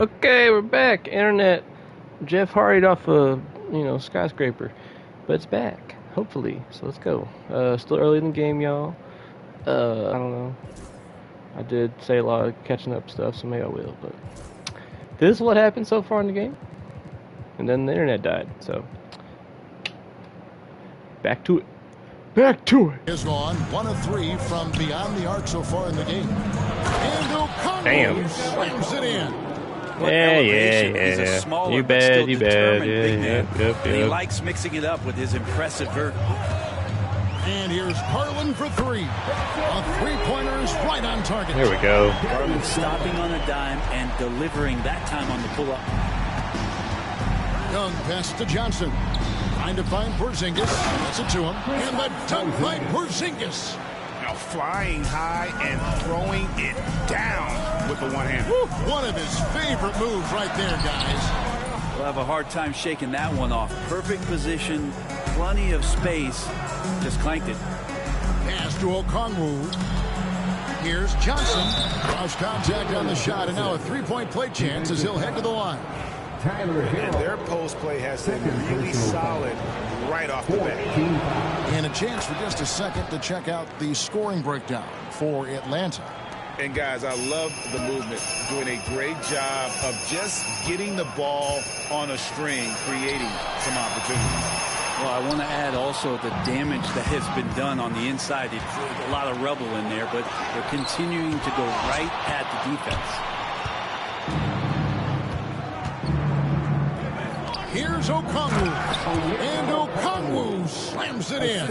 Okay, we're back. Internet. Jeff hurried off a skyscraper, but it's back. Hopefully, so let's go. Still early in the game, y'all. I don't know. I did say a lot of catching up stuff, so maybe I will. But this is what happened so far in the game, and then the internet died. So back to it. Back to it. Is on 1 of 3 from beyond the arc so far in the game. And Damn. O'Connell slams it in. Yeah. You bad. Yep. He likes mixing it up with his impressive vert. And here's Garland for 3. A three-pointer is right on target. Here we go. Garland stopping on a dime and delivering that time on the pull-up. Young pass to Johnson. Trying to find Porzingis. That's it to him. And the dunk by Porzingis. Now flying high and throwing it down with the one-hand. One of his favorite moves right there, guys. We'll have a hard time shaking that one off. Perfect position, plenty of space. Just clanked it. Pass to Okongwu. Here's Johnson. Cross contact on the shot, and now a three-point play chance as he'll head to the line. And their post play has been really solid right off the bat. And a chance for just a second to check out the scoring breakdown for Atlanta. And guys, I love the movement. Doing a great job of just getting the ball on a string, creating some opportunities. Well, I want to add also the damage that has been done on the inside. It's a lot of rubble in there, but they're continuing to go right at the defense. Here's Okongwu. And Okongwu slams it in.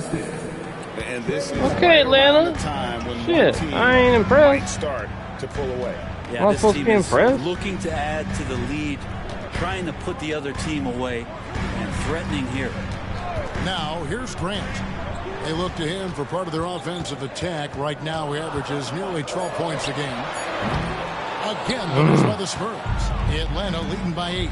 And this is Okay, Atlanta. time when Shit, one team I ain't impressed. might start to pull away. Yeah, I'm this supposed to team be is impressed. looking to add to the lead, trying to put the other team away, and threatening here. Now, here's Grant. They look to him for part of their offensive attack. Right now, he averages nearly 12 points a game. Again, winners by the Spurs. Atlanta leading by 8.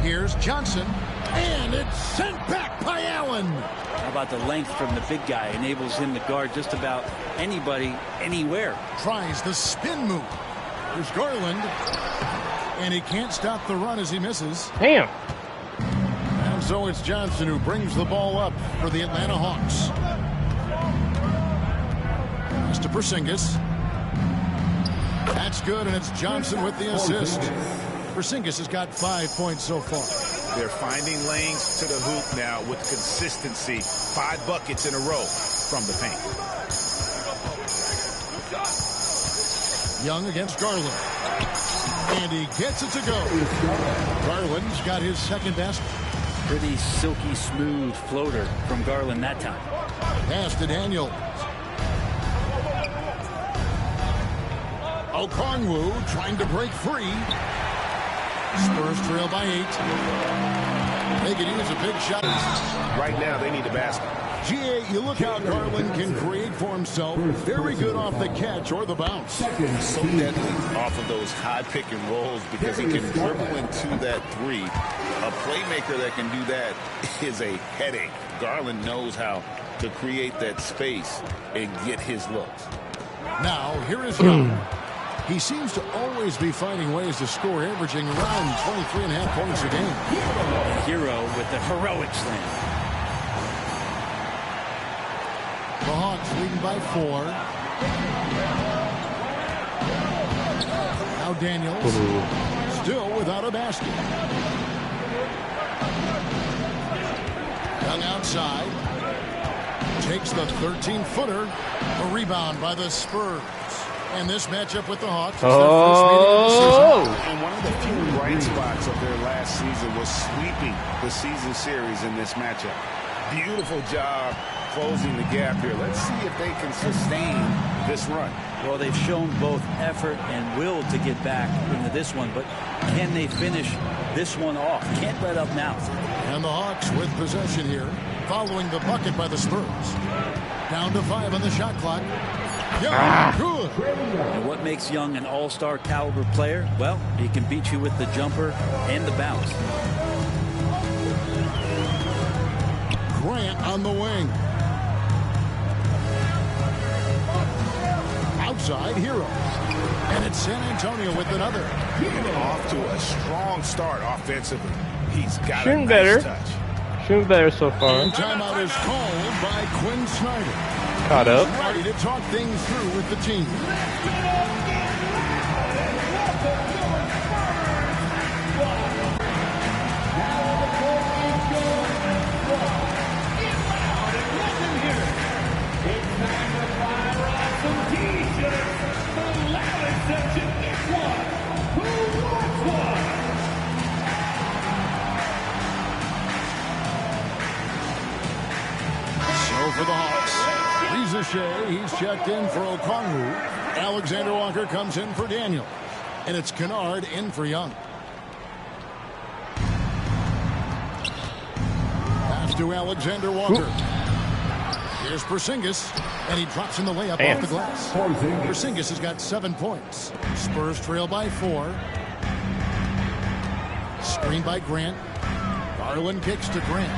Here's Johnson. And it's sent back by Allen. How about the length from the big guy? Enables him to guard just about anybody, anywhere. Tries the spin move. Here's Garland. And he can't stop the run as he misses. Damn. And so it's Johnson who brings the ball up for the Atlanta Hawks. Pass to Porzingis. That's good, and it's Johnson with the assist. Porzingis has got 5 points so far. They're finding lanes to the hoop now with consistency. 5 buckets in a row from the paint. Young against Garland. And he gets it to go. Garland's got his second basket. Pretty silky smooth floater from Garland that time. Pass to Daniel. Okongwu trying to break free. Spurs trail by 8. They could use a big shot. Right now, they need a basket. GA, you look how Garland can create for himself. Very good off the catch or the bounce. So deadly off of those high pick and rolls because he can dribble into that three. A playmaker that can do that is a headache. Garland knows how to create that space and get his looks. Now, here is Young. He seems to always be finding ways to score, averaging around 23.5 points a game. Hero with the heroic slam. The Hawks leading by 4. Now Daniels still without a basket. Young outside. Takes the 13-footer. A rebound by the Spurs. And this matchup with the Hawks is their first meeting of the season. And one of the few bright spots of their last season was sweeping the season series in this matchup. Beautiful job closing the gap here. Let's see if they can sustain this run. Well, they've shown both effort and will to get back into this one, but can they finish this one off? Can't let up now. And the Hawks with possession here, following the bucket by the Spurs. Down to 5 on the shot clock. Young, good. And what makes Young an all-star caliber player? Well, he can beat you with the jumper and the bounce. Grant on the wing. Outside, Hero. And it's San Antonio with another. Off to a strong start offensively. He's got Shooting a nice better. touch. Shooting better so far. And timeout is called by Quinn Snyder. Caught up. He's ready to talk things through with the team. For the Hawks, Reza Shea, he's checked in for Okongwu. Alexander Walker comes in for Daniel. And it's Kennard in for Young. Pass to Alexander Walker. Here's Porzingis, and he drops in the layup off the glass. Porzingis has got 7 points. Spurs trail by 4. Screen by Grant. Garland kicks to Grant.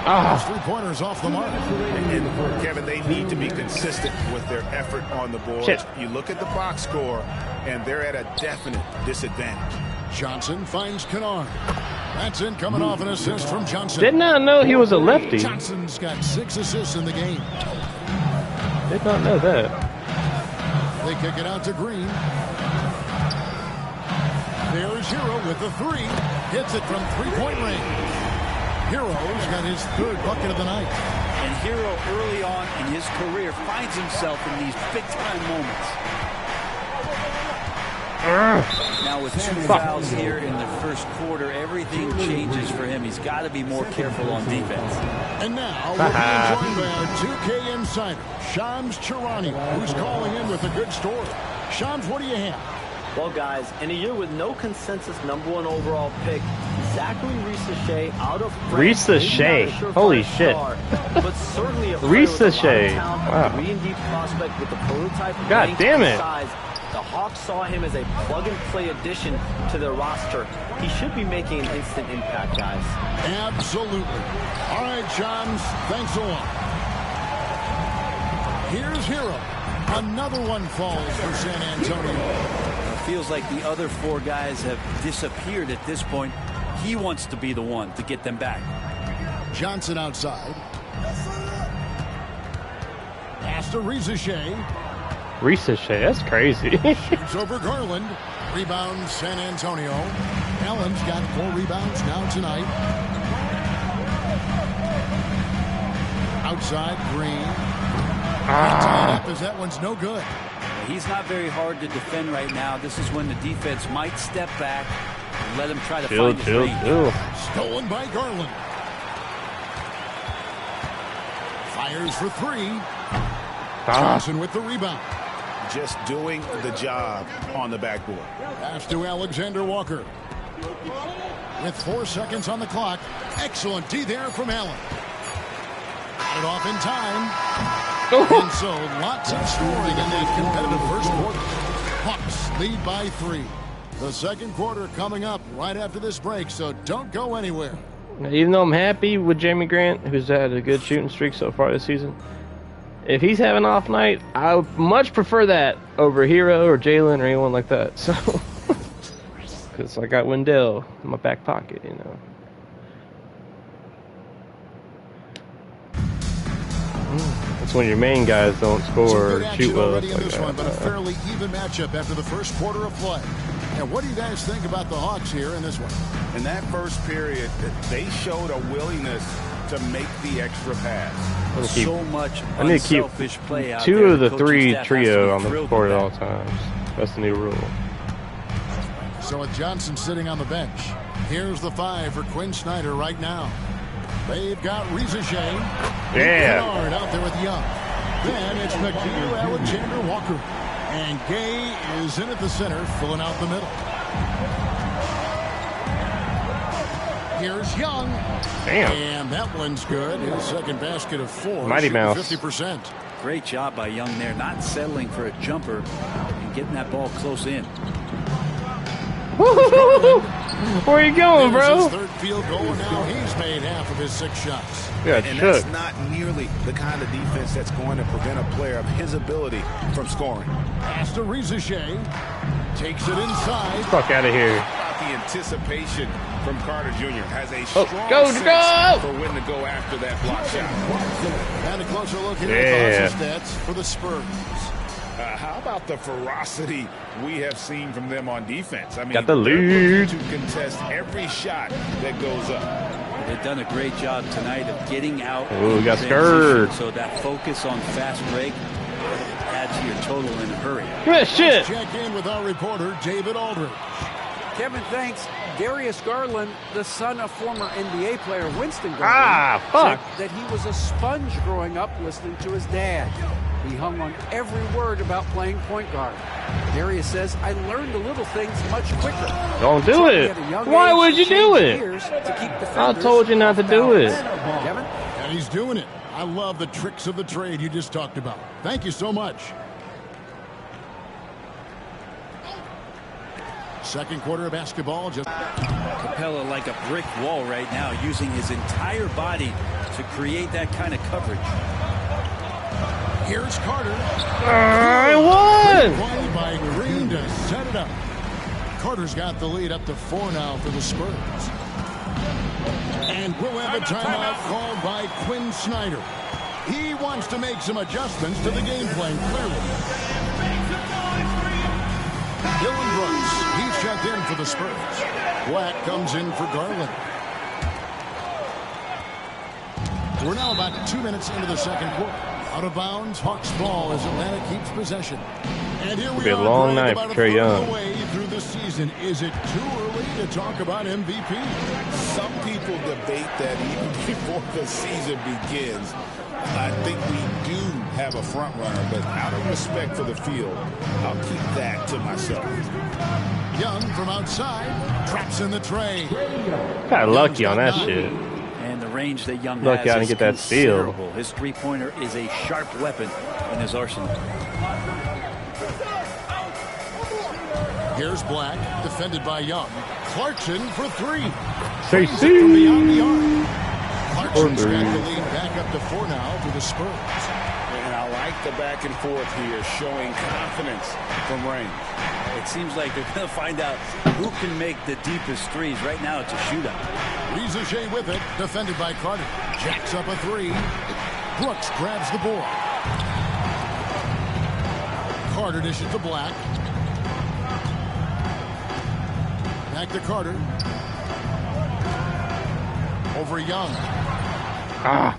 Three-pointers off the mark. And Kevin, they need to be consistent with their effort on the board. You look at the box score, and they're at a definite disadvantage. Johnson finds Kennard. That's in, coming off an assist from Johnson. Did not know he was a lefty. Johnson's got 6 assists in the game. Did not know that. They kick it out to Green. There's Hero with the 3. Hits it from three-point range. Hero's got his 3rd bucket of the night. And Hero early on in his career finds himself in these big-time moments. Now with 2 fouls here in the first quarter, everything changes for him. He's got to be more careful on defense. And now we're being joined by our 2K insider, Shams Charania, who's calling in with a good story. Shams, what do you have? Well, guys, in a year with no consensus #1 overall pick, Zachary Risa-Shea out of Risa-Shea, holy shit! But certainly a Risa-Shea, wow! 3-and-D prospect with the prototype. God damn it! Size. The Hawks saw him as a plug-and-play addition to their roster. He should be making an instant impact, guys. Absolutely. All right, Shams, thanks a lot. Here's Hero. Another one falls for San Antonio. Feels like the other 4 guys have disappeared at this point. He wants to be the one to get them back. Johnson outside. Pass to Risa-Shea. Risa-Shea, that's crazy. Shoots over Garland. Rebound San Antonio. Allen's got 4 rebounds now tonight. Outside Green. Tied up as that one's no good. He's not very hard to defend right now. This is when the defense might step back and let him try to find his range. Stolen by Garland. Fires for 3. Johnson with the rebound. Just doing the job on the backboard. Pass to Alexander Walker. With 4 seconds on the clock. Excellent D there from Allen. Got it off in time. And so lots of scoring in that competitive first quarter. Hawks lead by 3. The second quarter coming up right after this break, so don't go anywhere. Even though I'm happy with Jamie Grant, who's had a good shooting streak so far this season, if he's having an off night, I would much prefer that over Hero or Jalen or anyone like that. So, because I got Wendell in my back pocket, you know. That's when your main guys don't score or shoot well. Already in this one, but a fairly even matchup after the first quarter of play. And what do you guys think about the Hawks here in this one? In that first period, they showed a willingness to make the extra pass. So much I need to keep play out 2 there. of the 3 trio on the thrilled court with at all times. That's the new rule. So with Johnson sitting on the bench, here's the 5 for Quinn Snyder right now. They've got Risa-Shea. Yeah. Kennard out there with Young. Then it's McHugh, Alexander Walker. And Gay is in at the center, filling out the middle. Here's Young. Damn. And that one's good. His second basket of 4. Mighty Mouse. 50%. Great job by Young there, not settling for a jumper and getting that ball close in. Where you going, bro? His third field goal, and now he's made half of his 6 shots. Yeah, And that's not nearly the kind of defense that's going to prevent a player of his ability from scoring. Pass to Rizichet. Takes it inside. Fuck out of here. How about the anticipation from Carter Jr. has a strong go! for when to go after that block shot. And a closer look at the stats for the Spurs. How about the ferocity we have seen from them on defense? I mean, got the lead to contest every shot that goes up. They've done a great job tonight of getting out. Ooh, got scared. So that focus on fast break adds to your total in a hurry. Good shit. Check in with our reporter, David Aldridge. Kevin, thanks. Darius Garland, the son of former NBA player Winston Garland, fuck. said that he was a sponge growing up listening to his dad. He hung on every word about playing point guard. Darius says, I learned the little things much quicker. Don't do it. Why would you do it? I told you not to do it. Kevin? And he's doing it. I love the tricks of the trade you just talked about. Thank you so much. Second quarter of basketball. Capella like a brick wall right now, using his entire body to create that kind of coverage. Here's Carter. I won! Play by Green to set it up. Carter's got the lead up to 4 now for the Spurs. And we'll have a timeout called by Quinn Snyder. He wants to make some adjustments to the game plan, clearly. Dylan Brooks, he's checked in for the Spurs. Black comes in for Garland. We're now about 2 minutes into the second quarter. Out of bounds, Hawks ball as Atlanta keeps possession. And here we be a are, long Greg, night about for a Trae third of Young. the way through the season. Is it too early to talk about MVP? Some people debate that even before the season begins. I think we do have a front runner, but out of respect for the field, I'll keep that to myself. Young from outside, traps in the tray. Got lucky on that shit. And the range that Young Lucky I has didn't is get that steal. considerable. His three-pointer is a sharp weapon in his arsenal. Here's Black, defended by Young. Clarkson for 3. Say From beyond the arc. Clarkson's For got three. the lead back up to 4 now for the Spurs. And I like the back and forth here, showing confidence from range. It seems like they're going to find out who can make the deepest threes. Right now, it's a shootout. Rizichet with it, defended by Carter. Jacks up a 3. Brooks grabs the board. Carter dishes to Black. Back to Carter. Over Young. Ah.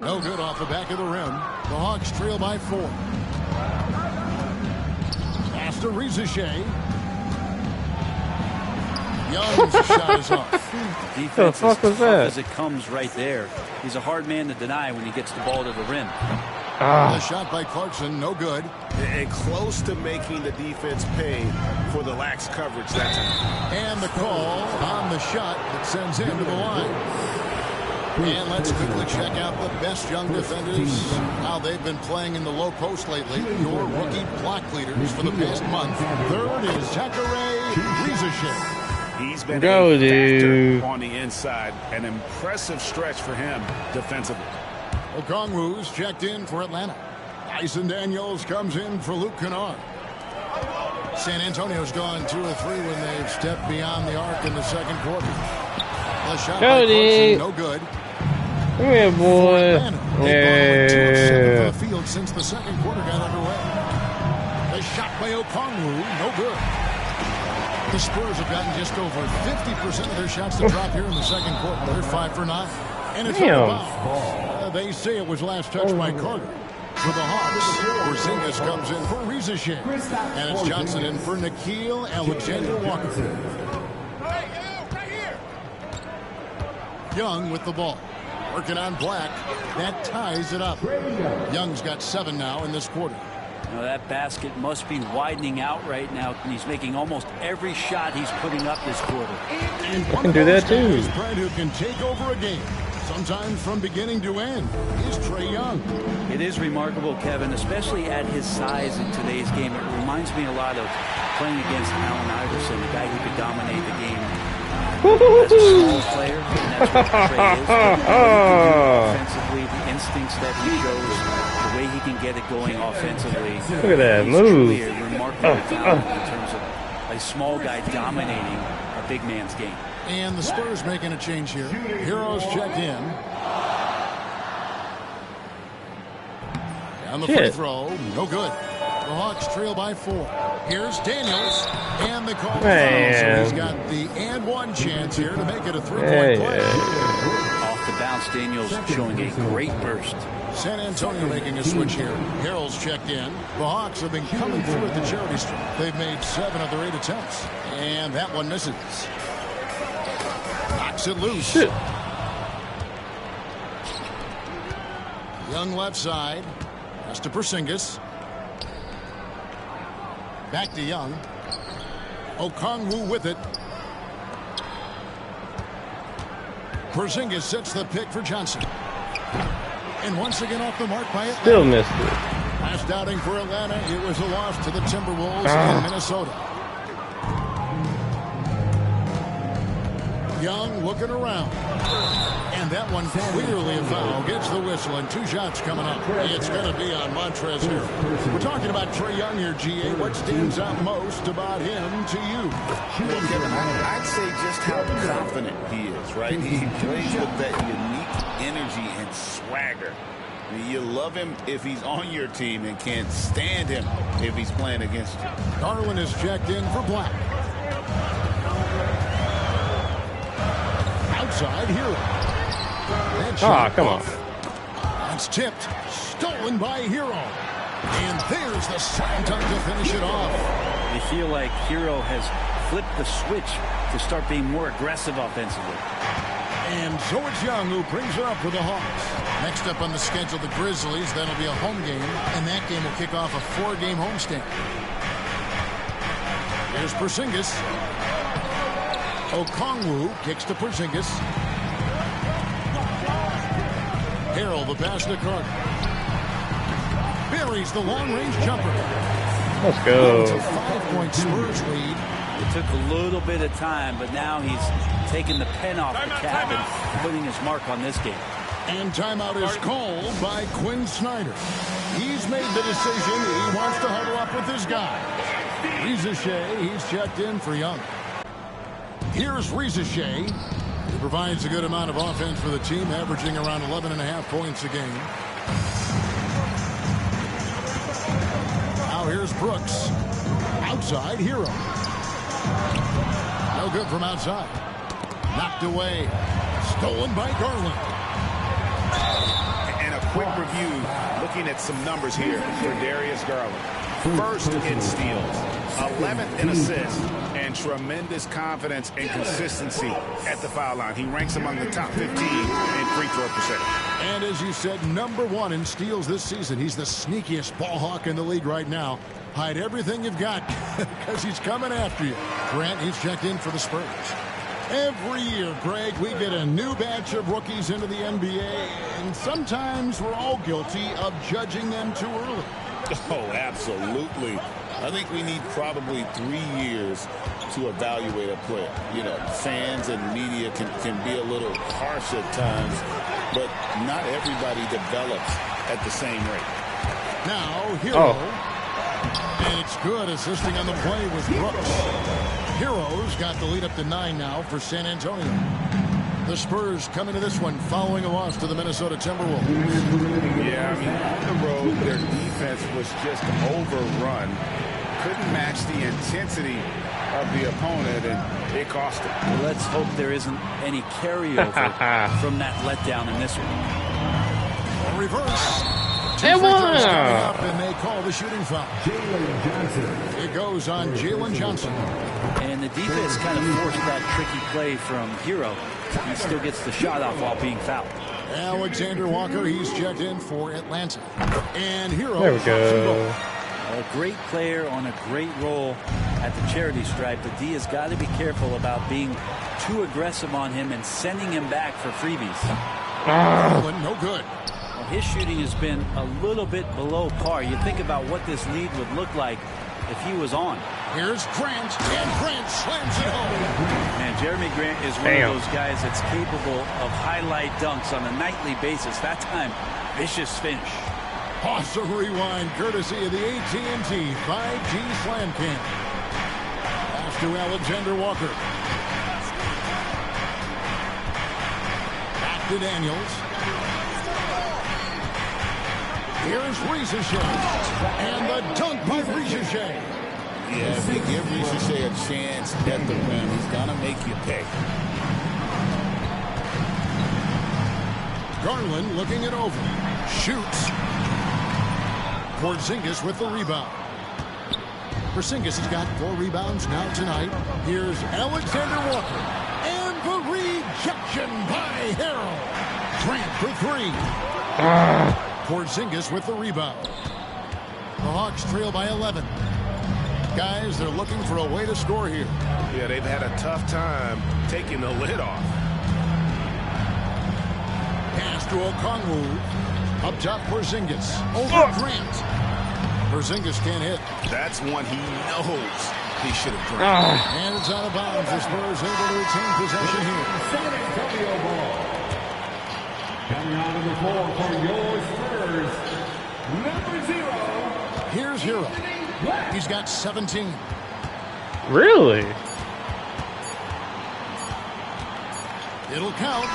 No good off the back of the rim. The Hawks trail by 4. Pass to Rizichet. Young's shot is off. Defense The fuck as was tough that? as it comes right there. He's a hard man to deny when he gets the ball to the rim. The shot by Clarkson, no good. And close to making the defense pay for the lax coverage that time. And the call on the shot that sends him to the line. And let's quickly check out the best young defenders, how they've been playing in the low post lately. Your rookie block leaders for the past month. Third is Zachary Rizichet. He's been Go, a factor dude. on the inside. An impressive stretch for him defensively. Okongwu's checked in for Atlanta. Dyson Daniels comes in for Luke Kennard. San Antonio's gone 2 or 3 when they've stepped beyond the arc in the second quarter. The shot by Cody. Clarkson, no good. Come here, boy. Atlanta, they've gone with 2 of 7 Yeah. from the field since the second quarter got underway. The shot by Okongwu, no good. The Spurs have gotten just over 50% of their shots to drop here in the second quarter. They're 5 for 9. And it's Damn. out of bounds. They say it was last touched by Carter. For the Hawks, Porzingis comes in for Rizichet. And it's Johnson in for Nickeil Alexander-Walker. Young with the ball. Working on Black. That ties it up. Young's got 7 now in this quarter. Now that basket must be widening out right now. And he's making almost every shot he's putting up this quarter. And I can do that too. Brad who can take over a game. sometimes from beginning to end, is Trae Young. It is remarkable, Kevin, especially at his size in today's game. It reminds me a lot of playing against Allen Iverson, the guy who could dominate the game as a small player, and that's what Trae is. What he can do offensively, the instincts that he shows, the way he can get it going offensively. Look at that He's move. truly a remarkable talent in terms of a small guy dominating a big man's game. And the Spurs making a change here. Heroes checked in. And the free throw, no good. The Hawks trail by 4. Here's Daniels, and the call foul. So he's got the and one chance here to make it a 3-point play. Off the bounce, Daniels showing a great burst. San Antonio making a switch here. Harrell's checked in. The Hawks have been coming through at the charity stripe. They've made 7 of their 8 attempts. And that one misses. Knocks it loose. Shit. Young left side. Pass to Porzingis. Back to Young. Okongwu with it. Porzingis sets the pick for Johnson. And once again off the mark by Atlanta. Still missed it. Last outing for Atlanta, it was a loss to the Timberwolves in Minnesota. Young looking around. And that one clearly a foul. Gets the whistle and 2 shots coming up. It's going to be on Montrezl here. We're talking about Trae Young here, GA. What stands out most about him to you? Well, Kevin, I'd say just how confident he is, right? He plays with that unique energy and swagger. I mean, you love him if he's on your team and can't stand him if he's playing against you. Garland is checked in for Black. Outside Hero. Come on. That's tipped. Stolen by Hero. And there's the slam dunk to finish it off. They feel like Hero has flipped the switch to start being more aggressive offensively. And so it's Young who brings her up for the Hawks. Next up on the schedule, the Grizzlies. That'll be a home game. And that game will kick off a 4-game homestand. Here's Porzingis. Okongwu kicks to Porzingis. Harrell, the pass to Carter. Buries the long-range jumper. Let's go. It's a 5-point Spurs lead. It took a little bit of time, but now he's taking the pen off the cap and putting his mark on this game. And timeout is called by Quinn Snyder. He's made the decision. He wants to huddle up with his guy. Reza Shea, he's checked in for Young. Here's Reza Shea. He provides a good amount of offense for the team, averaging around 11.5 points a game. Now here's Brooks. Outside Hero. No good from outside. Knocked away. Stolen by Garland. And a quick review, looking at some numbers here for Darius Garland. First in steals, 11th in assists, and tremendous confidence and consistency at the foul line. He ranks among the top 15 in free throw percentage. And as you said, #1 in steals this season. He's the sneakiest ball hawk in the league right now. Hide everything you've got because he's coming after you. Grant, he's checked in for the Spurs. Every year, Greg, we get a new batch of rookies into the NBA, and sometimes we're all guilty of judging them too early. Oh, absolutely. I think we need probably 3 years to evaluate a player. You know, fans and media can be a little harsh at times, but not everybody develops at the same rate. Now, Hero. And it's good. Assisting on the play was Brooks. Hero's got the lead up to 9 now for San Antonio. The Spurs come into this one following a loss to the Minnesota Timberwolves. Yeah, I mean, on the road, their defense was just overrun. Couldn't match the intensity of the opponent, and it cost them. Well, let's hope there isn't any carryover from that letdown in this one. A reverse. And one. And they call the shooting foul. Jalen Johnson. It goes on Jalen Johnson. And the defense kind of forced that tricky play from Hero. He still gets the shot off while being fouled. Alexander Walker, he's checked in for Atlanta. And Hero. There we go. A great player on a great role. at the charity stripe, but D has got to be careful about being too aggressive on him and sending him back for freebies. No good. Well, his shooting has been a little bit below par. You think about what this lead would look like if he was on. Here's Grant, and Grant slams it home. Man, Jeremy Grant is one of those guys that's capable of highlight dunks on a nightly basis. That time, vicious finish. Awesome rewind, courtesy of the AT&T 5G Slam Cam. Pass to Alexander Walker. Back to Daniels. Here's Ricochet. And the dunk by Ricochet. Yeah, if they give Ricochet a chance at the rim, he's going to make you pay. Garland looking it over. Shoots. Porzingis with the rebound. Porzingis has got 4 rebounds now tonight. Here's Alexander Walker. And the rejection by Harrell. Grant for 3. Porzingis with the rebound. The Hawks trail by 11. Guys, they're looking for a way to score here. Yeah, they've had a tough time taking the lid off. Pass to Okongwu. Up top, Porzingis. Over Grant. Porzingis can't hit. That's one he knows he should have dropped. And it's out of bounds. The Spurs able to retain possession here. San Antonio ball. Coming out of the floor for your Spurs, number 0. Here's Hero. He's got 17. Really? It'll count.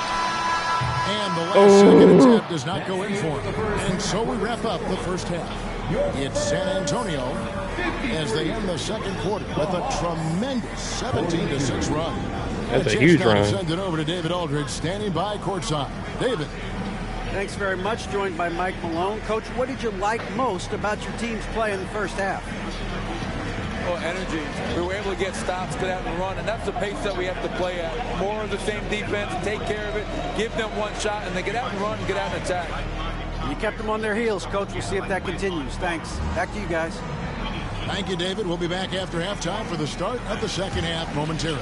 And the last second attempt does not go in for him. And so we wrap up the first half. It's San Antonio as they end the second quarter with a tremendous 17-6 run. That's a huge run. Send it over to David Aldridge, standing by courtside. David. Thanks very much. Joined by Mike Malone. Coach, what did you like most about your team's play in the first half? Well, energy. We were able to get stops, get out and run, and that's the pace that we have to play at. More of the same defense, take care of it, give them one shot, and then get out and run and get out and attack. You kept them on their heels, Coach. We'll see if that continues. Thanks. Back to you guys. Thank you, David. We'll be back after halftime for the start of the second half momentarily.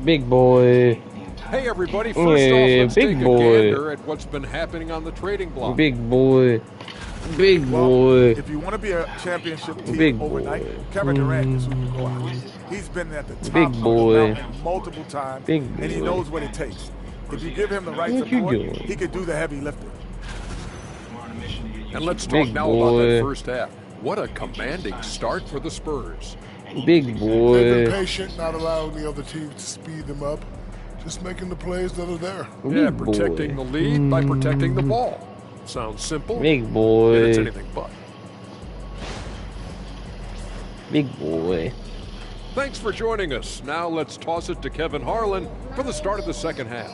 Big boy. Hey everybody, first off, let's take a gander at what's been happening on the trading block. Big boy. Big boy. If you want to be a championship team overnight, Kevin Durant is who you go out. He's been at the top of the mountain multiple times, and he knows what it takes. If you give him the right support, he could do the heavy lifting. And let's talk now about that first half. What a commanding start for the Spurs. Big boy. They've been patient, not allowing the other team to speed them up. Just making the plays that are there. Yeah, protecting the lead by protecting the ball. Sounds simple. Big boy. And it's anything but. Big boy. Thanks for joining us. Now let's toss it to Kevin Harlan for the start of the second half.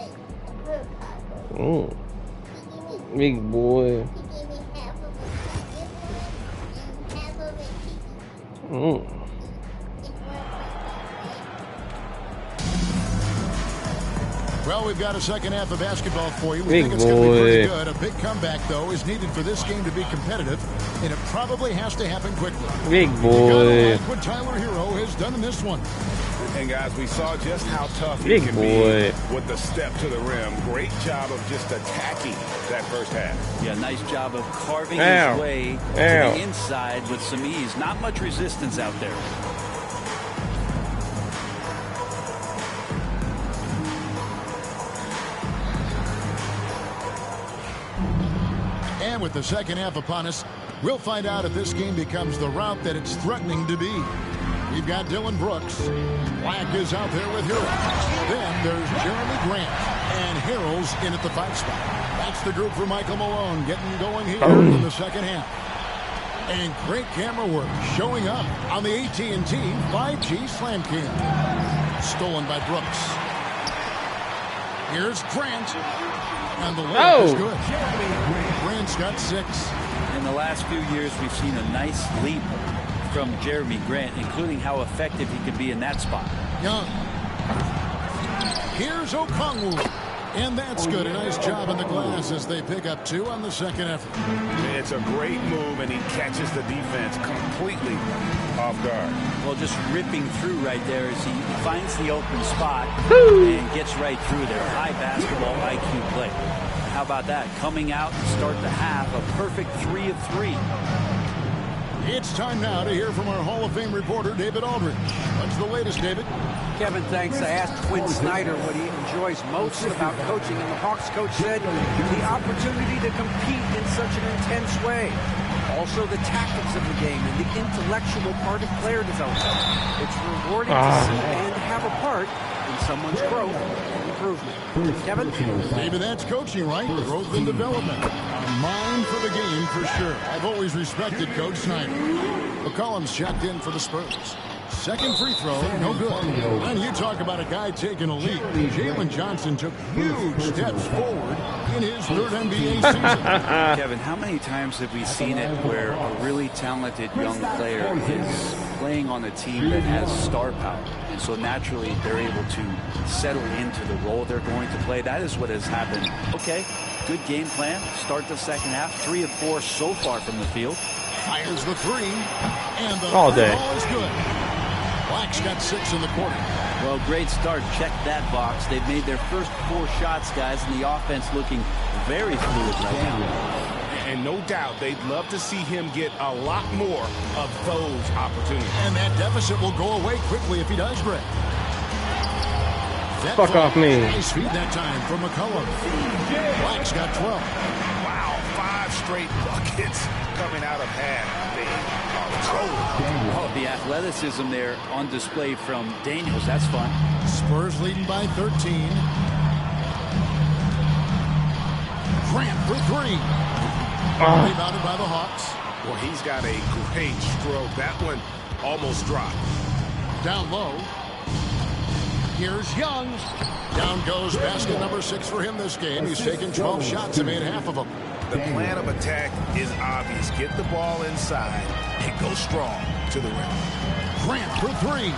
Oh. Big boy. Oh. Well, we've got a second half of basketball for you. We Big think it's going to be pretty boy. good. A big comeback, though, is needed for this game to be competitive, and it probably has to happen quickly. Big You boy. gotta like what Tyler Hero has done in this one. And guys, we saw just how tough he Big can boy. be with the step to the rim. Great job of just attacking that first half. Yeah, nice job of carving Ow. his way Ow. to the inside with some ease. Not much resistance out there. And with the second half upon us, we'll find out if this game becomes the route that it's threatening to be. We've got Dylan Brooks. Black is out there with Hero. Then there's Jeremy Grant. And Harrell's in at the 5 spot. That's the group for Michael Malone getting going here in the second half. And great camera work showing up on the AT&T 5G Slam Cam. Stolen by Brooks. Here's Grant. And the layup is good. Grant's got 6. In the last few years, we've seen a nice leap from Jeremy Grant, including how effective he can be in that spot. Young Here's Okongwu. And that's good. A nice job on the glass as they pick up 2 on the second effort. It's a great move, and he catches the defense completely off guard. Well, just ripping through right there as he finds the open spot and gets right through there. High basketball IQ play. How about that? Coming out to start the half, a perfect 3 of 3. It's time now to hear from our Hall of Fame reporter, David Aldridge. What's the latest, David? Kevin, thanks. I asked Quinn Snyder what he enjoys most about coaching, and the Hawks coach said the opportunity to compete in such an intense way. Also, the tactics of the game and the intellectual part of player development. It's rewarding to see and have a part in someone's growth and improvement. Kevin? Maybe that's coaching, right? Growth and development. A mind for the game, for sure. I've always respected Coach Snyder. McCollum's checked in for the Spurs. Second free throw, no good. And you talk about a guy taking a lead. Jalen Johnson took huge steps forward in his 3rd NBA season. Kevin, how many times have we seen it where a really talented young player is playing on a team that has star power? And so naturally they're able to settle into the role they're going to play. That is what has happened. Okay, good game plan. Start the second half. 3 of 4 so far from the field. Fires the 3. And the all day. ball is good. Black's got 6 in the quarter. Well, great start. Check that box. They've made their first 4 shots, guys, and the offense looking very fluid right now. And no doubt they'd love to see him get a lot more of those opportunities. And that deficit will go away quickly if he does, Greg. Fuck off me. Nice feed that time from McCollum. Black's got 12. Wow, 5 straight buckets coming out of half. They are trolling. Oh, the athleticism there on display from Daniels. That's fun. Spurs leading by 13. Grant for 3. Rebounded by the Hawks. Well, he's got a great stroke. That one almost dropped. Down low. Here's Young. Down goes basket number 6 for him this game. He's taken 12 shots and made half of them. The plan of attack is obvious. Get the ball inside and go strong to the rim. Grant for 3.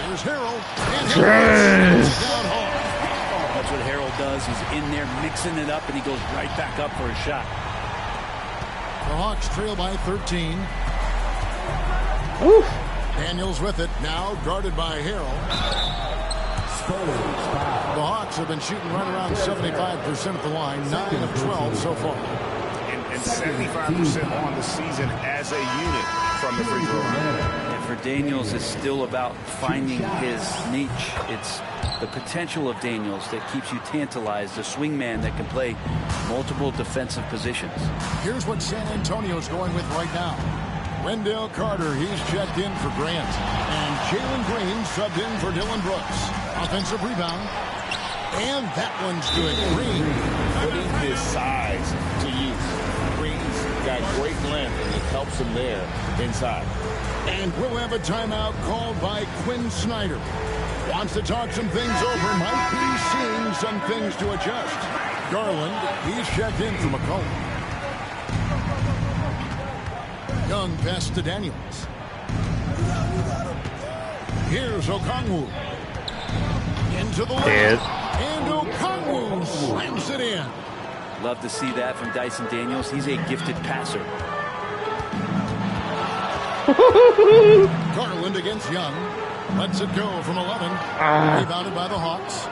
Here's Harrell. And Harrell down hard. That's what Harrell does. He's in there mixing it up, and he goes right back up for a shot. The Hawks trail by 13. Oof. Daniels with it. Now guarded by Harrell. The Hawks have been shooting right around 75% at the line. 9 of 12 so far. And 75% on the season as a unit from the free throw line. And for Daniels, it's still about finding his niche. It's the potential of Daniels that keeps you tantalized. A swingman that can play multiple defensive positions. Here's what San Antonio's going with right now. Wendell Carter, he's checked in for Grant. And Jalen Green subbed in for Dylan Brooks. Offensive rebound. And that one's good. Green putting his size to use. Green's got great length, and it helps him there inside. And we'll have a timeout called by Quinn Snyder. Wants to talk some things over. Might be seeing some things to adjust. Garland, he's checked in for McCollum. Young pass to Daniels. Here's Okongwu. Into the lane. And Okongwu slams it in. Love to see that from Dyson Daniels. He's a gifted passer. Garland against Young. Lets it go from 11. Rebounded by the Hawks.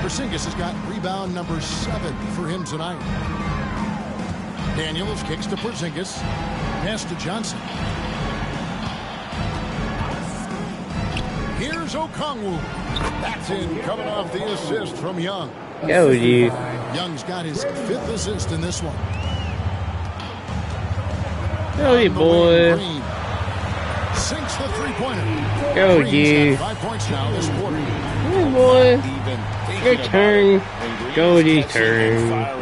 Porzingis has got rebound number 7 for him tonight. Daniels kicks to Porzingis. Pass to Johnson. Here's Okongwu. That's in, coming off the assist from Young. Go, you. Young's got his 5th assist in this one. Go, you boy. Sinks the three-pointer. Go, you. 5 points now this quarter. Good boy. Your turn. Go, your turn.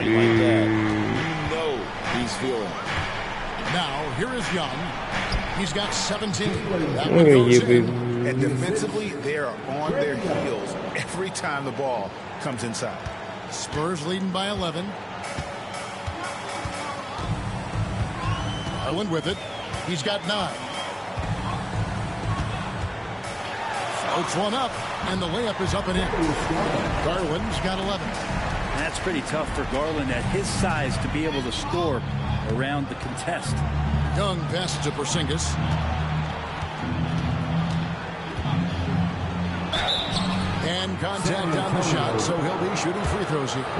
He's feeling it. Now, here is Young. He's got 17. That Look at you, baby. And defensively, they are on their heels every time the ball comes inside. Spurs leading by 11. Garland with it. He's got 9. Floats one up, and the layup is up and in. Garland's got 11. That's pretty tough for Garland at his size to be able to score around the contest. Young passes to Porzingis. And contact on the shot, so he'll be shooting free throws here. You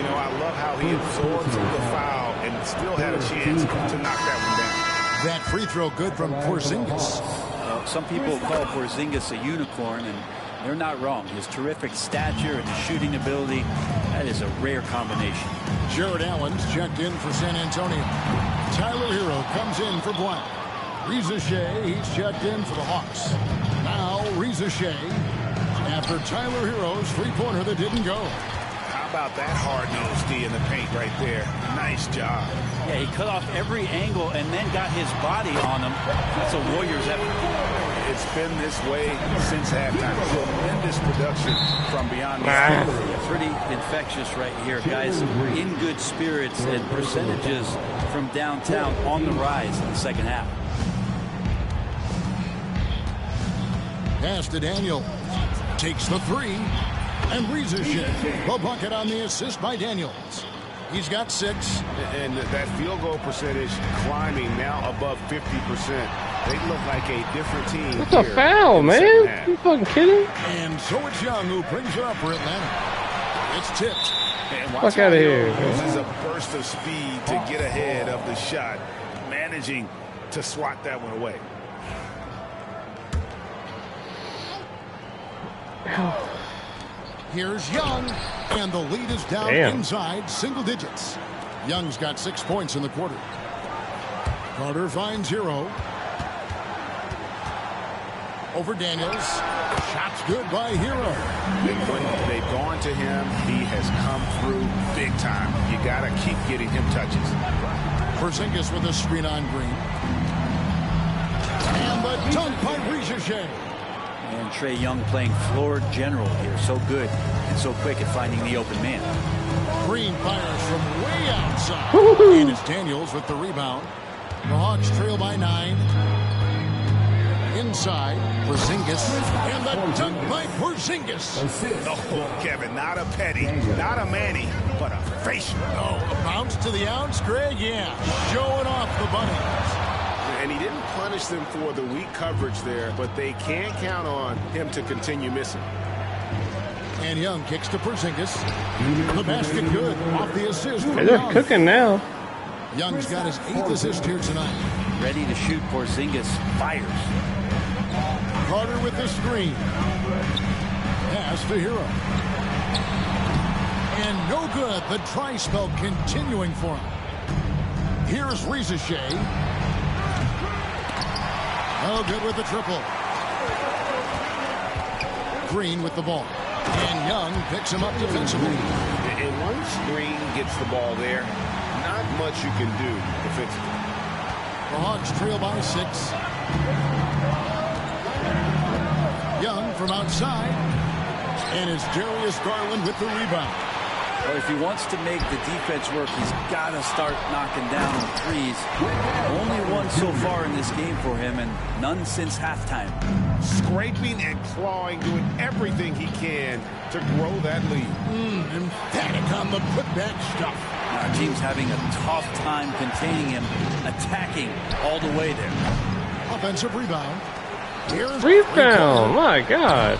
know, I love how he absorbs the foul and still had a chance to knock that one down. That free throw good from Porzingis. Some people call Porzingis a unicorn, and they're not wrong. His terrific stature and his shooting ability, that is a rare combination. Jared Allen's checked in for San Antonio. Tyler Hero comes in for Black. Reza Shea, he's checked in for the Hawks. Now Reza Shea, after Tyler Hero's three-pointer that didn't go. How about that hard-nosed D in the paint right there? Nice job. Yeah, he cut off every angle and then got his body on him. That's a Warriors effort. It's been this way since halftime. Tremendous production from beyond the Pretty infectious right here, guys. In good spirits and percentages from downtown on the rise in the second half. Pass to Daniel. Takes the three. And Reza Shea, the bucket on the assist by Daniels. He's got 6. And that field goal percentage climbing now above 50%. They look like a different team. That's a foul, man. You fucking kidding? And so it's Young who brings it up for Atlanta. It's tipped. Fuck out of here. This is a burst of speed to get ahead of the shot, managing to swat that one away. Here's Young, and the lead is down inside single digits. Young's got 6 points in the quarter. Carter finds Hero. Over Daniels. Shot's good by Hero. When they've gone to him, he has come through big time. You got to keep getting him touches. Porzingis with a screen on Green. And the dunk by Reza Shea. And Trae Young playing floor general here. So good and so quick at finding the open man. Green fires from way outside. And it's Daniels with the rebound. The Hawks trail by 9. Inside, Porzingis. And the dunk by Porzingis. Oh, Kevin, not a petty, not a Manny, but a facial. Oh, a bounce to the ounce, Greg? Yeah, showing off the bunnies. And he didn't punish them for the weak coverage there, but they can't count on him to continue missing. And Young kicks to Porzingis. The basket good off the assist. Hey, they're cooking now. Young's got his 8th assist here tonight. Ready to shoot. Porzingis fires. Carter with the screen. Pass to Hero. And no good. The dry spell continuing for him. Here's Reza Shea. No good with the triple. Green with the ball. And Young picks him up defensively. And once Green gets the ball there, not much you can do defensively. The Hawks trail by 6. Young from outside. And it's Darius Garland with the rebound. Well, if he wants to make the defense work, he's got to start knocking down the threes. Only one so far in this game for him, and none since halftime. Scraping and clawing, doing everything he can to grow that lead. Emphatic on the putback stuff. Our team's having a tough time containing him, attacking all the way there. Offensive rebound. Here's Rebound, my God.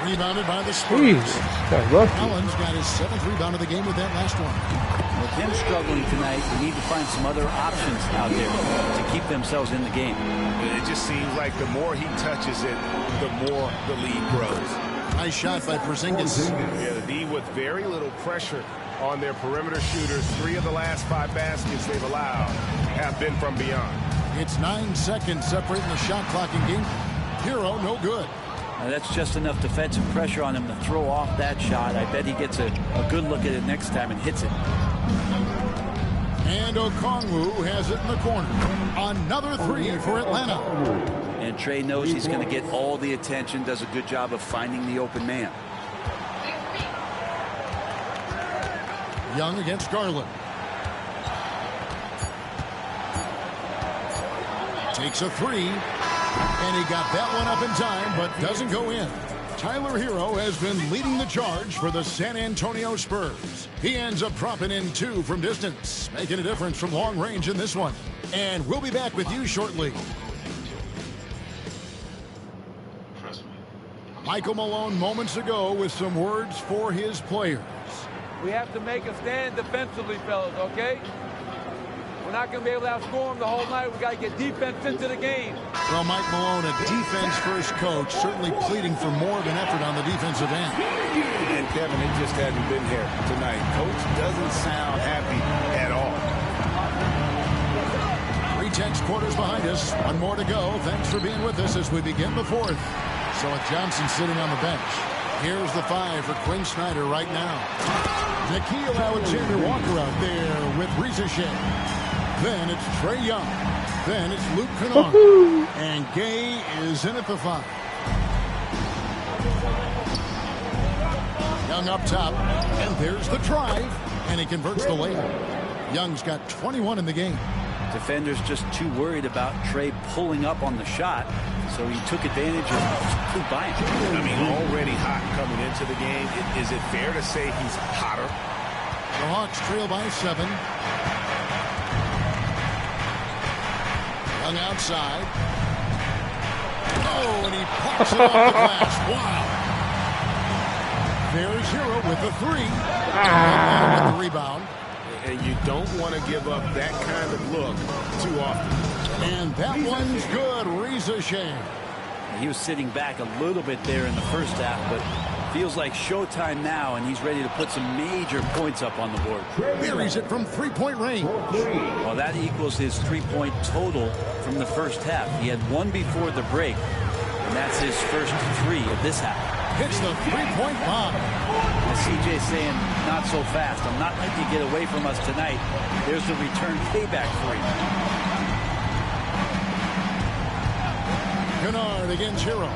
Rebounded by the Spurs. Lucky. Allen's got his 7th rebound of the game with that last one. With him struggling tonight, we need to find some other options out there to keep themselves in the game. It just seems like the more he touches it, the more the lead grows. Nice shot by Porzingis. Yeah, the D with very little pressure on their perimeter shooters. 3 of the last 5 baskets they've allowed have been from beyond. It's 9 seconds separating the shot clock in game. Hero, no good. That's just enough defensive pressure on him to throw off that shot. I bet he gets a good look at it next time and hits it. And Okongwu has it in the corner. Another 3 for Atlanta. And Trae knows he's going to get all the attention, does a good job of finding the open man. Young against Garland. Takes a 3. And he got that one up in time, but doesn't go in. Tyler Hero has been leading the charge for the San Antonio Spurs. He ends up dropping in 2 from distance, making a difference from long range in this one. And we'll be back with you shortly. Michael Malone moments ago with some words for his players. We have to make a stand defensively, fellas, okay? We're not going to be able to outscore them the whole night. We've got to get defense into the game. Well, Mike Malone, a defense-first coach, certainly pleading for more of an effort on the defensive end. And Kevin, it just hasn't been here tonight. Coach doesn't sound happy at all. 3 quarters behind us. One more to go. Thanks for being with us as we begin the fourth. So with Johnson sitting on the bench. Here's the 5 for Quinn Snyder right now. Nickeil Alexander-Walker out there with Rizachet. Then it's Trae Young. Then it's Luke Kennard. And Gay is in at the 5. Young up top. And there's the drive. And he converts the layup. Young's got 21 in the game. Defenders just too worried about Trae pulling up on the shot, so he took advantage of flew by him. I mean, already hot coming into the game. Is it fair to say he's hotter? The Hawks trail by 7. Young outside. Oh, and he pops it off the glass. Wow. There's Hero with the 3. With the rebound. And you don't want to give up that kind of look too often. And that one's good. Rizachet. He was sitting back a little bit there in the first half, but feels like showtime now, and he's ready to put some major points up on the board. Buries it from 3-point range. Well, that equals his 3-point total from the first half. He had 1 before the break, and that's his first 3 of this half. Hits the 3-point bomb. CJ saying, not so fast. I'm not letting you get away from us tonight. There's the return payback 3. Kennard against Hero.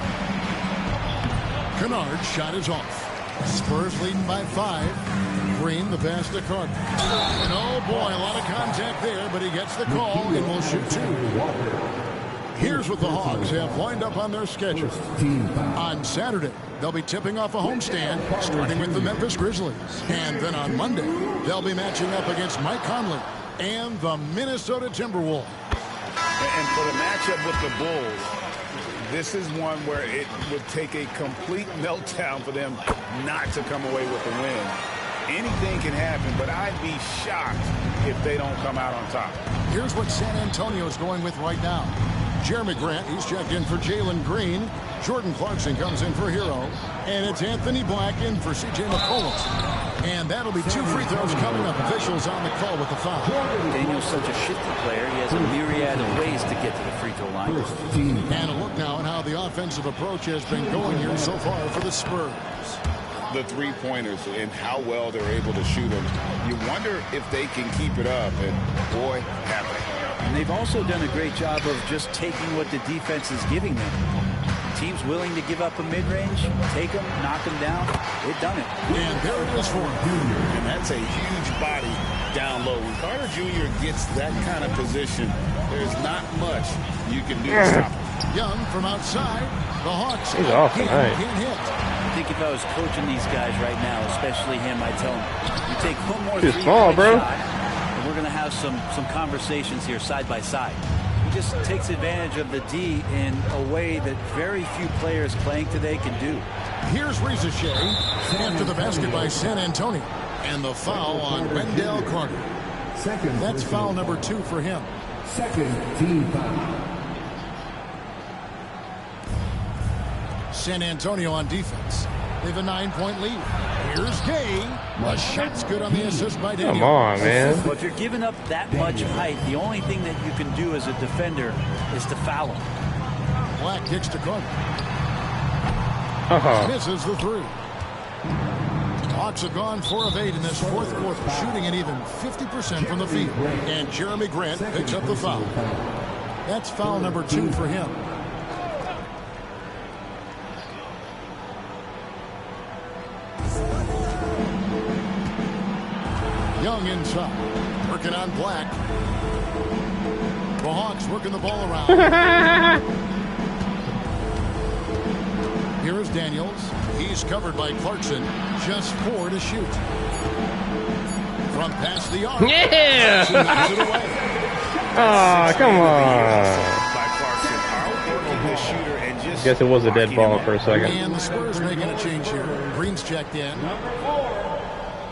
Kennard's shot is off. Spurs leading by 5. Green, the pass to Carter. And oh boy, a lot of contact there, but he gets the call and will shoot 2. Here's what the Hawks have lined up on their schedule. On Saturday, they'll be tipping off a homestand, starting with the Memphis Grizzlies. And then on Monday, they'll be matching up against Mike Conley and the Minnesota Timberwolves. And for the matchup with the Bulls, this is one where it would take a complete meltdown for them not to come away with a win. Anything can happen, but I'd be shocked if they don't come out on top. Here's what San Antonio's going with right now. Jeremy Grant, he's checked in for Jalen Green. Jordan Clarkson comes in for Hero. And it's Anthony Black in for C.J. McCollum. And that'll be 2 free throws coming up. Officials on the call with the foul. Daniel's such a shifty player. He has a myriad of ways to get to the free throw line. And a look now at how the offensive approach has been going here so far for the Spurs. The 3-pointers and how well they're able to shoot them. You wonder if they can keep it up. And boy, have they. And they've also done a great job of just taking what the defense is giving them. Teams willing to give up a mid-range, take them, knock them down. They've done it. And there it is for him. And that's a huge body down low. When Carter Jr. gets that kind of position, there's not much you can do to stop him. Young from outside. The Hawks He's off tonight. can't hit. I think if I was coaching these guys right now, especially him, I'd tell him, you take one more Too small, bro. shot, and we're going to have some conversations here side by side. He just takes advantage of the D in a way that very few players playing today can do. Here's Rizachet after the basket by San Antonio. And the foul on Wendell Carter. That's foul number 2 for him. Second team foul. San Antonio on defense. They have a 9-point lead. Here's Gay. The shot's good on the assist by Daniel. Come on, man. Well, if you're giving up that much height, the only thing that you can do as a defender is to foul him. Black kicks to Carter. Misses the 3. Hawks have gone 4 of 8 in this fourth quarter, shooting an even 50% from the field. And Jeremy Grant picks up the foul. That's foul number 2 for him. Young inside, working on Black. The Hawks working the ball around. Here is Daniels. He's covered by Clarkson. Just 4 to shoot. From past the arc. Yeah! Oh, come on. Guess it was a dead ball for a second. And the Spurs making a change here. Green's checked in.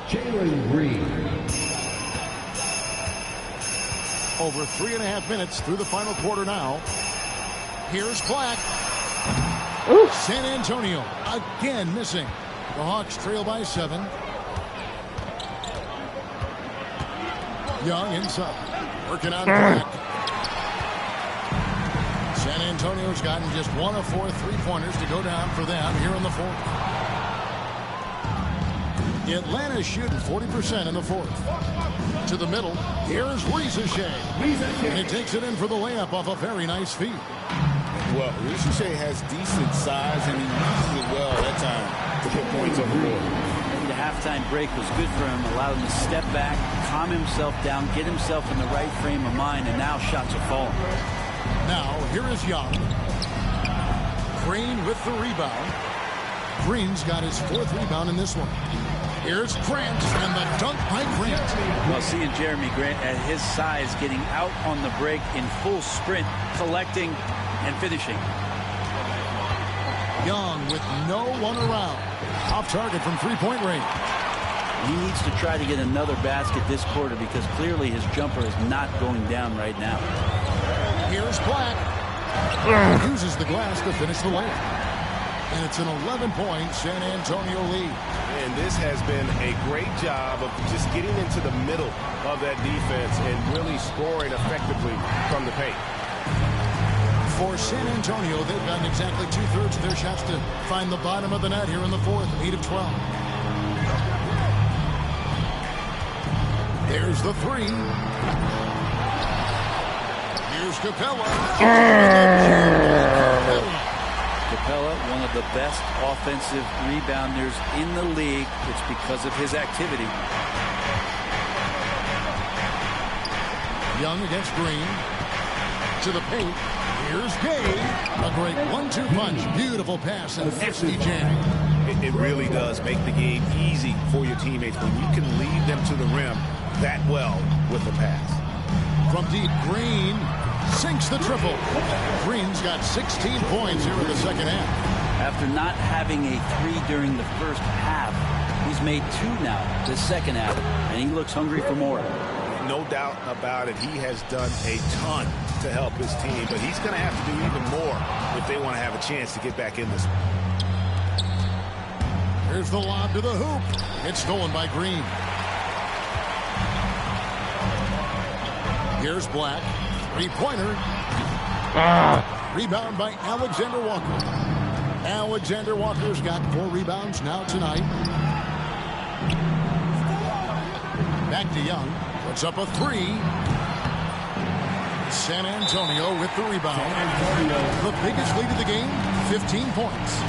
Jalen Green. Over 3.5 minutes through the final quarter now. Here's Black. Oof. San Antonio again missing. The Hawks trail by 7. Young inside. Working on Black. San Antonio's gotten just 1 of 4 three-pointers to go down for them here in the fourth. Atlanta's shooting 40% in the fourth. To the middle. Here's Rizachet. And he takes it in for the layup off a very nice feed. Well, Rizachet has decent size, and he uses it well at times to put points on the board. The halftime break was good for him, allowed him to step back, calm himself down, get himself in the right frame of mind, and now shots are falling. Now, here is Young. Green with the rebound. Green's got his 4th rebound in this one. Here's Grant, and the dunk by Grant. Well, seeing Jeremy Grant at his size getting out on the break in full sprint, collecting and finishing. Young with no one around. Off target from three-point range. He needs to try to get another basket this quarter because clearly his jumper is not going down right now. Here's Black. Uses the glass to finish the layup. And it's an 11-point San Antonio lead. And this has been a great job of just getting into the middle of that defense and really scoring effectively from the paint. For San Antonio, they've gotten exactly 2/3 of their shots to find the bottom of the net here in the fourth, 8 of 12. There's the 3. Here's Capella. Capella, one of the best offensive rebounders in the league. It's because of his activity. Young against Green. To the paint. Here's Gay. A great 1-2 punch. Beautiful pass and nasty jam. It really does make the game easy for your teammates when you can lead them to the rim that well with the pass. From deep, Green sinks the triple. Green's got 16 points here in the second half. After not having a 3 during the first half, he's made 2 now the second half, and he looks hungry for more. No doubt about it. He has done a ton to help his team, but he's going to have to do even more if they want to have a chance to get back in this one. Here's the lob to the hoop. It's stolen by Green. Here's Black. Three-pointer. Rebound by Alexander Walker. Alexander Walker's got 4 rebounds now tonight. Back to Young. Puts up a 3. San Antonio with the rebound. The biggest lead of the game, 15 points.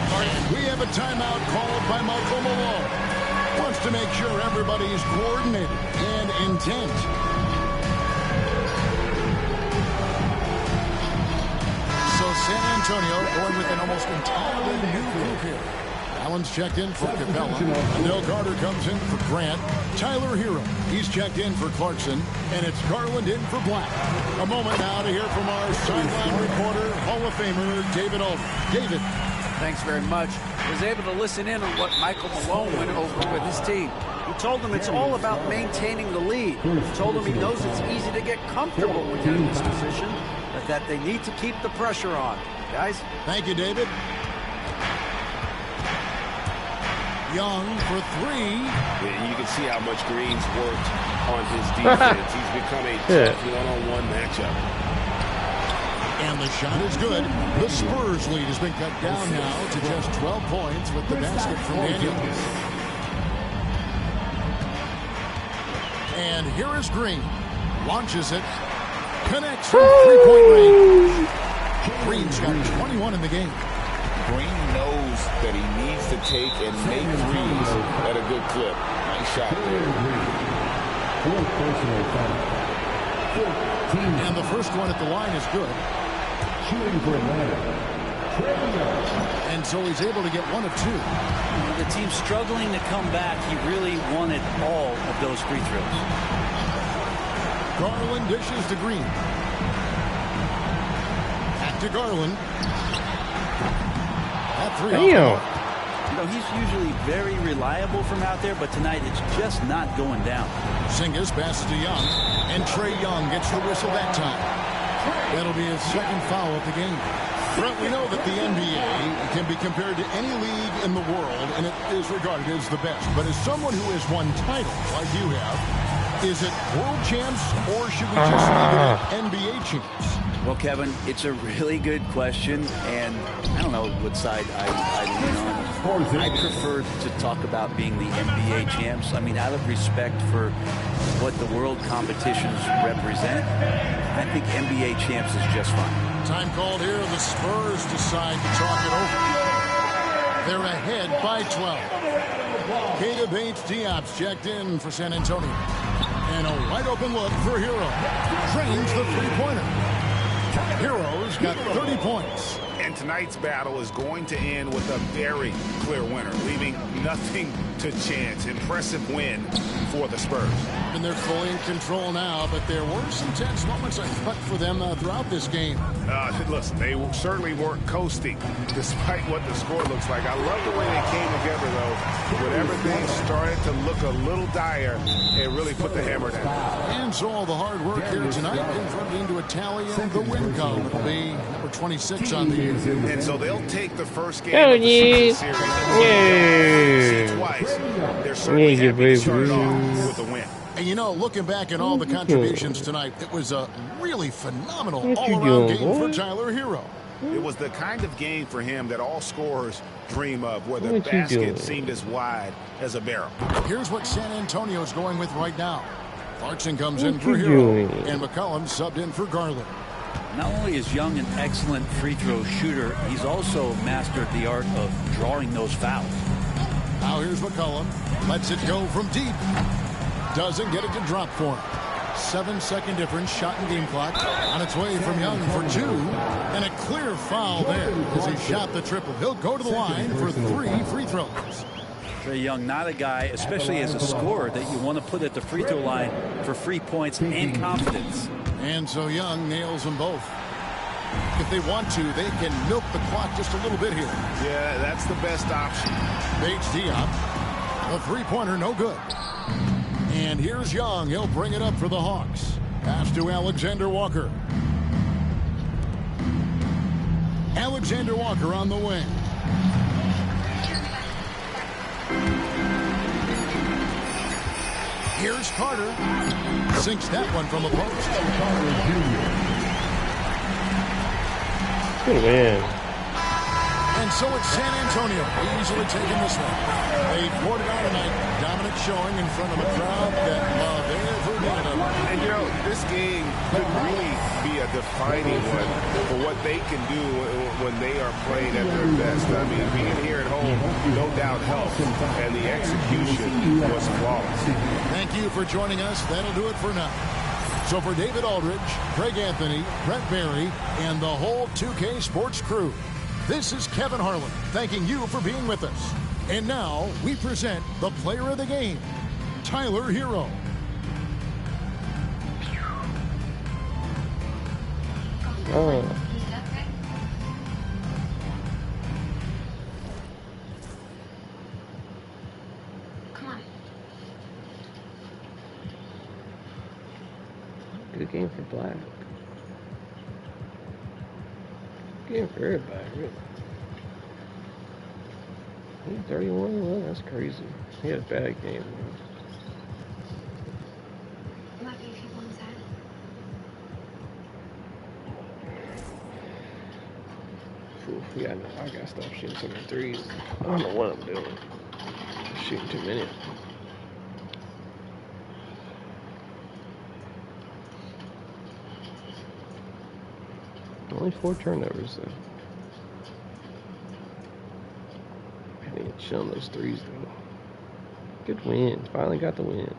We have a timeout called by Marco Malone. Wants to make sure everybody's coordinated and intent. So San Antonio going with an almost entirely new group here. Allen's checked in for Capella. Del Carter comes in for Grant. Tyler Hero, he's checked in for Clarkson. And it's Garland in for Black. A moment now to hear from our sideline reporter, Hall of Famer, David Aldridge. David. Thanks very much. Was able to listen in on what Michael Malone went over with his team. He told them it's all about maintaining the lead. He told them he knows it's easy to get comfortable when you're in this position, but that they need to keep the pressure on. Guys? Thank you, David. Young for 3. You can see how much Green's worked on his defense. He's become a tough one-on-one matchup. And the shot is good. The Spurs lead has been cut down now to just 12 points with the basket from Daniels. And here is Green. Launches it. Connects from three-point range. Green's got 21 in the game. Green knows that he needs to take and make threes at a good clip. Nice shot there. And the first one at the line is good. Shooting for Atlanta, And so he's able to get 1 of 2. The team's struggling to come back. He really wanted all of those free throws. Garland dishes to Green. Back to Garland. That 3 off. You know, he's usually very reliable from out there, but tonight it's just not going down. Singus passes to Young, and Trae Young gets the whistle that time. That'll be his second foul of the game. Brett, we know that the NBA can be compared to any league in the world, and it is regarded as the best. But as someone who has won titles like you have, is it world champs, or should we just leave it at NBA champs? Well, Kevin, it's a really good question, and I don't know what side I lean on. I prefer to talk about being the NBA champs. I mean, out of respect for what the world competitions represent, I think NBA champs is just fine. Time called here. The Spurs decide to talk it over. They're ahead by 12. Keita Bates-Diop's checked in for San Antonio. And a wide open look for Hero. Drains the three-pointer. Hero's got 30 points. And tonight's battle is going to end with a very clear winner, leaving nothing to chance. Impressive win for the Spurs. And they're fully in control now, but there were some tense moments, I thought, for them throughout this game. Listen, they certainly weren't coasting, despite what the score looks like. I love the way they came together, though. When everything started to look a little dire, it really put the hammer down. And so all the hard work here tonight converted into a tally in the win column. It'll be number 26 on the year. And so they'll take the first game of the season series. See twice. They're certainly happy to start off with a win. And you know, looking back at all the contributions tonight, it was a really phenomenal all-around game for Tyler Hero. It was the kind of game for him that all scorers dream of, where the basket seemed as wide as a barrel. Here's what San Antonio's going with right now. Clarkson comes in for Hero, and McCollum subbed in for Garland. Not only is Young an excellent free throw shooter, he's also mastered the art of drawing those fouls. Now here's McCollum. Lets it go from deep. Doesn't get it to drop for him. 7-second difference, shot and game clock. On its way from Young for 2. And a clear foul there as he shot the triple. He'll go to the line for 3 free throws. Trae Young, not a guy, especially as a scorer, that you want to put at the free throw line for free points and confidence. And so Young nails them both. If they want to, they can milk the clock just a little bit here. Yeah, that's the best option. Bates-Diop. A three-pointer, no good. And here's Young. He'll bring it up for the Hawks. Pass to Alexander Walker. Alexander Walker on the wing. Here's Carter. Sinks that one from the post. Good win. And so it's San Antonio easily taking this one. They poured it out tonight. Dominant showing in front of a crowd that loved every minute of it. And, you know, this game could really be a defining one for what they can do when they are playing at their best. I mean, being here at home no doubt helps, and the execution was flawless. Thank you for joining us. That'll do it for now. So for David Aldridge, Craig Anthony, Brett Barry, and the whole 2K Sports crew, this is Kevin Harlan thanking you for being with us. And now we present the player of the game, Tyler Hero. Oh. Come on. Good game for Black. Good game for everybody, really. He 31? Well, that's crazy. He had a bad game. Yeah, I gotta stop shooting so many threes. I don't know what I'm doing. I'm shooting too many. Only 4 turnovers, though. I ain't showing those threes, though. Good win. Finally got the win.